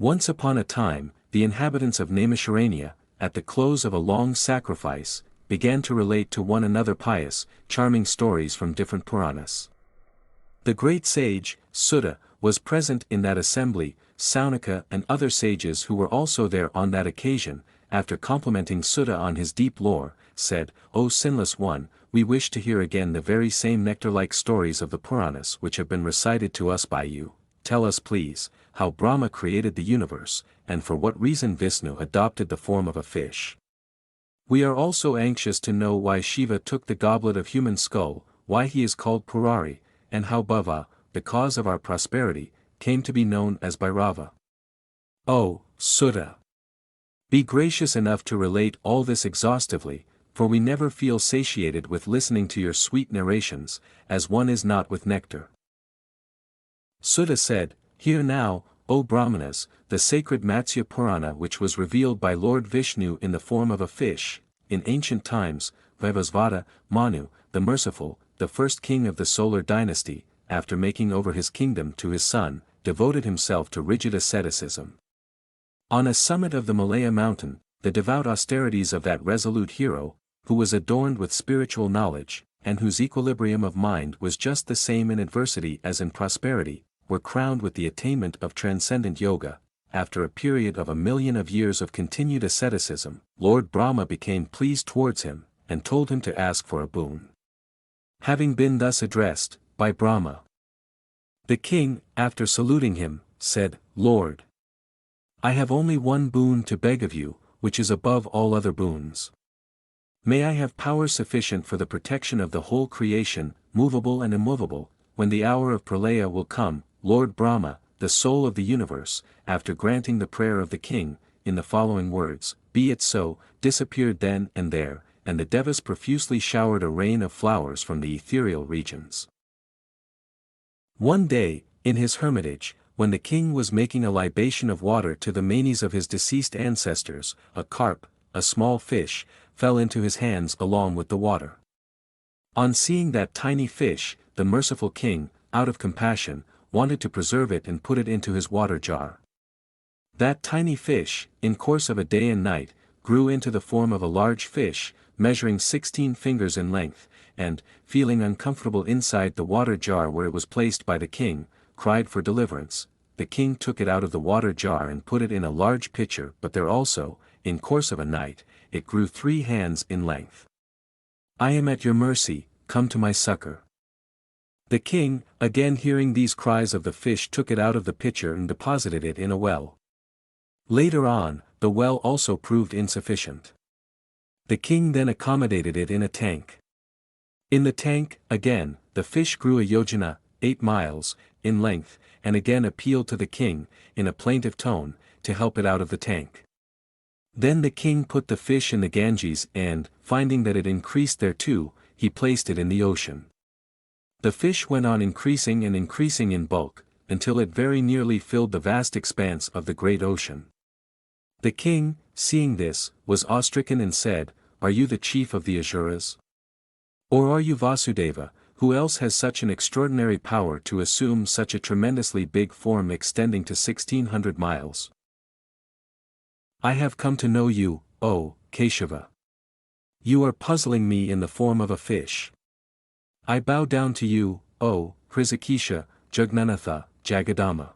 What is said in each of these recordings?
Once upon a time, the inhabitants of Naimisharanya, at the close of a long sacrifice, began to relate to one another pious, charming stories from different Puranas. The great sage, Sutta, was present in that assembly. Saunaka and other sages who were also there on that occasion, after complimenting Sutta on his deep lore, said, "O sinless one, we wish to hear again the very same nectar-like stories of the Puranas which have been recited to us by you. Tell us please, how Brahma created the universe, and for what reason Vishnu adopted the form of a fish. We are also anxious to know why Shiva took the goblet of human skull, why he is called Purari, and how Bhava, the cause of our prosperity, came to be known as Bhairava. O Sutta! Be gracious enough to relate all this exhaustively, for we never feel satiated with listening to your sweet narrations, as one is not with nectar." Sutta said, "Hear now, O Brahmanas, the sacred Matsya Purana which was revealed by Lord Vishnu in the form of a fish. In ancient times, Vaivasvata, Manu, the merciful, the first king of the solar dynasty, after making over his kingdom to his son, devoted himself to rigid asceticism. On a summit of the Malaya mountain, the devout austerities of that resolute hero, who was adorned with spiritual knowledge, and whose equilibrium of mind was just the same in adversity as in prosperity, were crowned with the attainment of transcendent yoga. After a period of 1,000,000 of years of continued asceticism, Lord Brahma became pleased towards him, and told him to ask for a boon. Having been thus addressed, by Brahma, the king, after saluting him, said, "Lord, I have only one boon to beg of you, which is above all other boons. May I have power sufficient for the protection of the whole creation, movable and immovable, when the hour of Pralaya will come." Lord Brahma, the soul of the universe, after granting the prayer of the king, in the following words, "Be it so," disappeared then and there, and the Devas profusely showered a rain of flowers from the ethereal regions. One day, in his hermitage, when the king was making a libation of water to the manes of his deceased ancestors, a carp, a small fish, fell into his hands along with the water. On seeing that tiny fish, the merciful king, out of compassion, wanted to preserve it and put it into his water jar. That tiny fish, in course of a day and night, grew into the form of a large fish, measuring 16 fingers in length, and, feeling uncomfortable inside the water jar where it was placed by the king, cried for deliverance. The king took it out of the water jar and put it in a large pitcher, but there also, in course of a night, it grew 3 hands in length. "I am at your mercy, come to my succor." The king, again hearing these cries of the fish, took it out of the pitcher and deposited it in a well. Later on, the well also proved insufficient. The king then accommodated it in a tank. In the tank, again, the fish grew a yojana, 8 miles, in length, and again appealed to the king, in a plaintive tone, to help it out of the tank. Then the king put the fish in the Ganges and, finding that it increased thereto, he placed it in the ocean. The fish went on increasing and increasing in bulk, until it very nearly filled the vast expanse of the great ocean. The king, seeing this, was awe-stricken and said, "Are you the chief of the Asuras? Or are you Vasudeva, who else has such an extraordinary power to assume such a tremendously big form extending to 1,600 miles? I have come to know you, O Keshava. You are puzzling me in the form of a fish. I bow down to you, O Hrishikesha, Jagnanatha, Jagadama."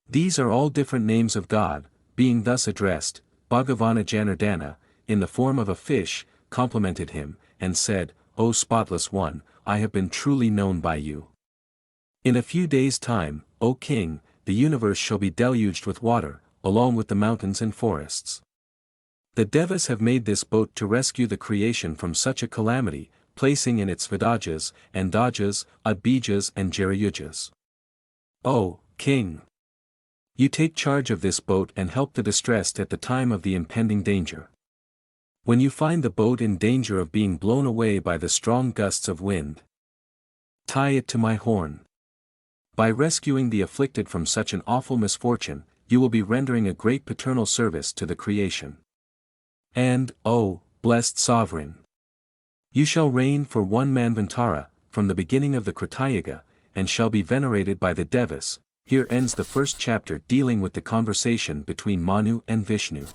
These are all different names of God. Being thus addressed, Bhagavana Janardana, in the form of a fish, complimented him, and said, "O spotless one, I have been truly known by you. In a few days' time, O king, the universe shall be deluged with water, along with the mountains and forests. The Devas have made this boat to rescue the creation from such a calamity, placing in its Vidajas, Andajas, Adbijas and Jarayujas. O king! You take charge of this boat and help the distressed at the time of the impending danger. When you find the boat in danger of being blown away by the strong gusts of wind, tie it to my horn. By rescuing the afflicted from such an awful misfortune, you will be rendering a great paternal service to the creation. And, O blessed sovereign! You shall reign for 1 Manvantara, from the beginning of the Kritayuga, and shall be venerated by the Devas. Here ends the first chapter dealing with the conversation between Manu and Vishnu.